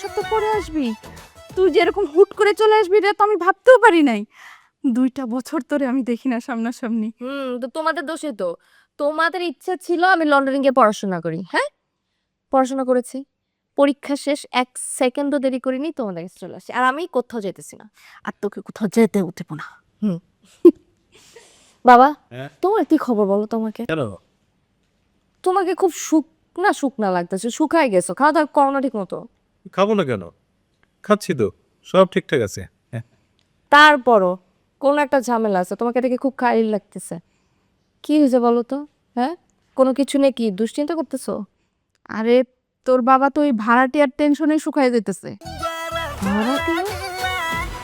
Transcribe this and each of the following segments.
সপ্তাহ পরে আসবি? তুই যেরকম হুট করে চলে আসবি রে তো আমি ভাবতেও পারি নাই। 2টা বছর ধরে আমি দেখি না সামনাসামনি। তো তোমাদের দোষে তো। তোমাদের ইচ্ছা ছিল আমি লন্ডনে গিয়ে পড়াশোনা করি, হ্যাঁ? পড়াশোনা করেছি। পরীক্ষা শেষ 1 সেকেন্ডও দেরি করিনি তোমাদের কাছে চলে আসছি। আর আমি কোথাও যেতেছি না। আর তোকে কোথাও যেতে উঠবো না। বাবা, হ্যাঁ তোমার কি খবর বলো তোমাকে? কেন? তোমাকে খুব শুকনা শুকনা লাগতেছে, শুকায় গেছো। খাওয়া দাওয়া করো না ঠিক মতো। খাবো না কেন? খাচ্ছি তো, সব ঠিকঠাক আছে। হ্যাঁ তারপরও কোন একটা ঝামেলা আছে, তোমাকে দেখে খুব খারাপ লাগতেছে। কি হয়েছে বলো তো? হ্যাঁ, কোনো কিছু নিয়ে কি দুশ্চিন্তা করতেছো? আরে তোর বাবা তো ওই ভাড়াটিয়ার টেনশনে শুকায় যেতেছে। ভাড়াটিয়া?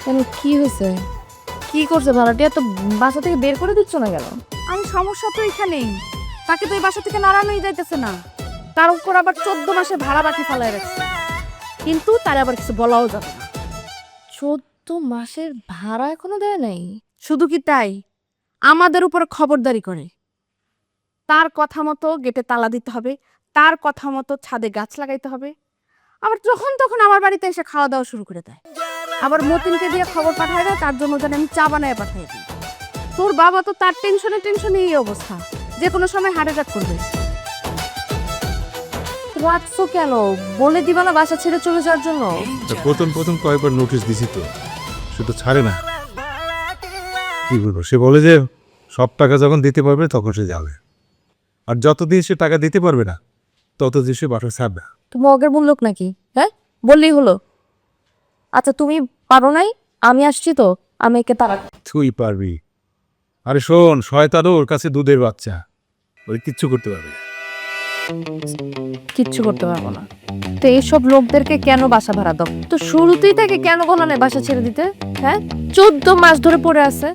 কেন, কি হয়েছে? কি করছে ভাড়াটিয়া? তো বাসা থেকে বের করে দিচ্ছ না কেন? আমি সমস্যা তো এখানেই, তাকে তো এই বাসা থেকে নাড়ানোই যাইতেছে না। তার উপর আবার 14 মাসে ভাড়া বাকি ফেলায় রাখছে, কিন্তু তার আবার কিছু বলাও যাবে না। 14 মাসের ভাড়া এখনো দেয় নাই? শুধু কি তাই, আমাদের উপর খবরদারি করে। তার কথা মতো গেটে তালা দিতে হবে, তার কথা মতো ছাদে গাছ লাগাইতে হবে। আবার যখন তখন আমার বাড়িতে এসে খাওয়া দাওয়া শুরু করে দেয়। আবার মতিনকে দিয়ে খবর পাঠায় দেয় তার জন্য যেন আমি চা বানায় পাঠিয়ে দিই। তোর বাবা তো তার টেনশনে টেনশনে এই অবস্থা, যে কোনো সময় হার্ট অ্যাটাক করবে। রাখছো কেন? বলে দিবা না বাসা ছেড়ে চলে যাওয়ার জন্য? প্রথম প্রথম কয়েকবার নোটিশ দিছি তো, শুধু ছাড়ে না। কি বলবো, সে বলে যে সব টাকা যখন দিতে পারবে তখন সে যাবে, আর যতদিন সে টাকা দিতে পারবে না ততদিন সে বাসা ছাড়বে না। তুমি অগের মূল লোক নাকি? হ্যাঁ, বললেই হলো। আচ্ছা, তুমি পারো নাই, আমি আসছি তো, আমি একে তারা। তুই পারবি? আরে শোন, শয়তানও ওর কাছে দুধের বাচ্চা, ওই কিচ্ছু করতে পারবে না। কিচ্ছু করতে পারবো না? তো এইসব লোকদেরকে কেন বাসা ভাড়া দাও? তো শুরুতেই তাকে কেন বলো না বাসা ছেড়ে দিতে? হ্যাঁ, 14 মাস ধরে পড়ে আছে।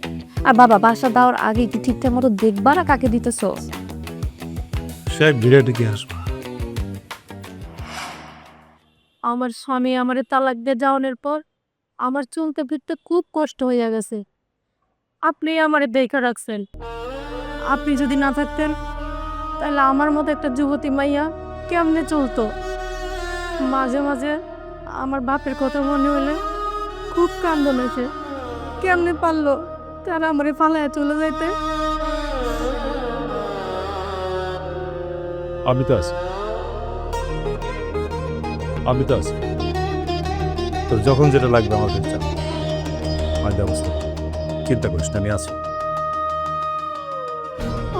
আর বাবা, বাসা দেওয়ার আগে কি ঠিকঠাক মতো দেখবা না কাকে দিতেছো? সে এক বিরাট ইতিহাস। আমার স্বামী আমারে তালাক দিয়ে যাওয়ানোর পর আমার চলতে ফিরতে খুব কষ্ট হয়ে গেছে। আপনি আমারে দেখা রাখছেন। আপনি যদি না থাকতেন তাহলে আমার মতো একটা যুবতী মাইয়া কেমনে চলতো। মাঝে মাঝে আমার বাপের কথা মনে হলে খুব কান্দন আসে। কেমনে পারলো তারা আমারে ফালায়া চলে যাইতে। আমি তো আছি, আমি তো আছি। তোর যখন যেটা লাগবে আমার কাছে চাপ, আমার ব্যবস্থা কর। চিন্তা করিস না, আমি আছি।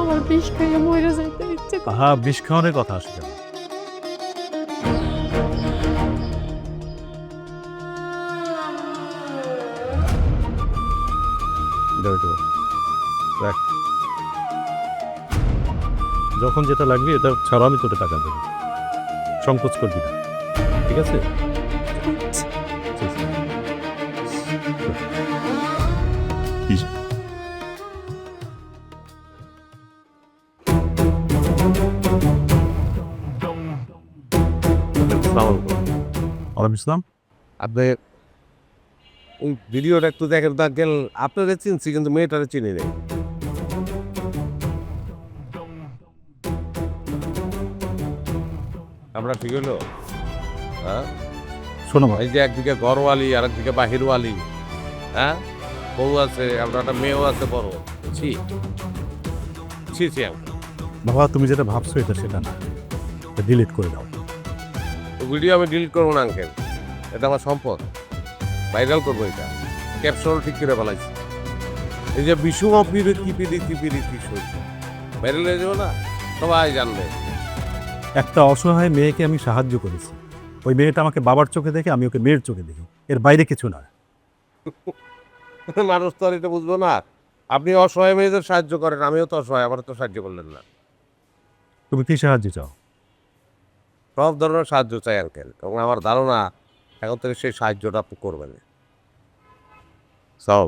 আমার বিষ খাইয়ে মরে যাইতে ইচ্ছে করে। হ্যাঁ, বিষ খাওয়ানোর কথা আসে কেন? দাও তো, রাখ। যখন যেটা লাগবে এটা ছাড়া আমি তোকে টাকা দেবো, সংকোচ করবি না, ঠিক আছে? ওয়ালাইকুম ইসলাম। আপনি ওই ভিডিওটা একটু দেখেন তো আঙ্কেল। আপনারা চিনছি কিন্তু মেয়েটারে চিনি নেই। আমরা ঠিক হলো? হ্যাঁ, শোনো ভাই, এই যে একদিকে ঘরওয়ালি আর একদিকে বাহিরওয়ালি, হ্যাঁ, বউ আছে, আমরা একটা মেয়েও আছে বড়। ছি ছি ছি uncle। বাবা তুমি যেটা ভাবছো এটা সেটা না, ডিলিট করে দাও। তো ভিডিও আমি ডিলিট করবো না আঙ্কেল, এটা আমার সম্পদ, ভাইরাল করবো এটা। ক্যাপশন ঠিক করে ফেলাইছি, এই যে বিশু অপিরে কিপিরি সই ভাইরাল হয়ে যাবো না, সবাই জানবে। একটা অসহায় মেয়েকে আমি সাহায্য করেছি, ওই মেয়েটা আমাকে বাবার চোখে দেখে, আমি ওকে মেয়ের চোখে দেখি, এর বাইরে কিছু না। মানুষ তো আর এটা বুঝবো না। আপনি অসহায় মেয়েদের সাহায্য করেন, আমিও তো অসহায়, আমার তো সাহায্য করলেন না। তুমি কি সাহায্য চাও? সব ধরনের সাহায্য চাই আঙ্কেল, এবং আমার ধারণা এখন থেকে সেই সাহায্যটা আপনি করবেন সব।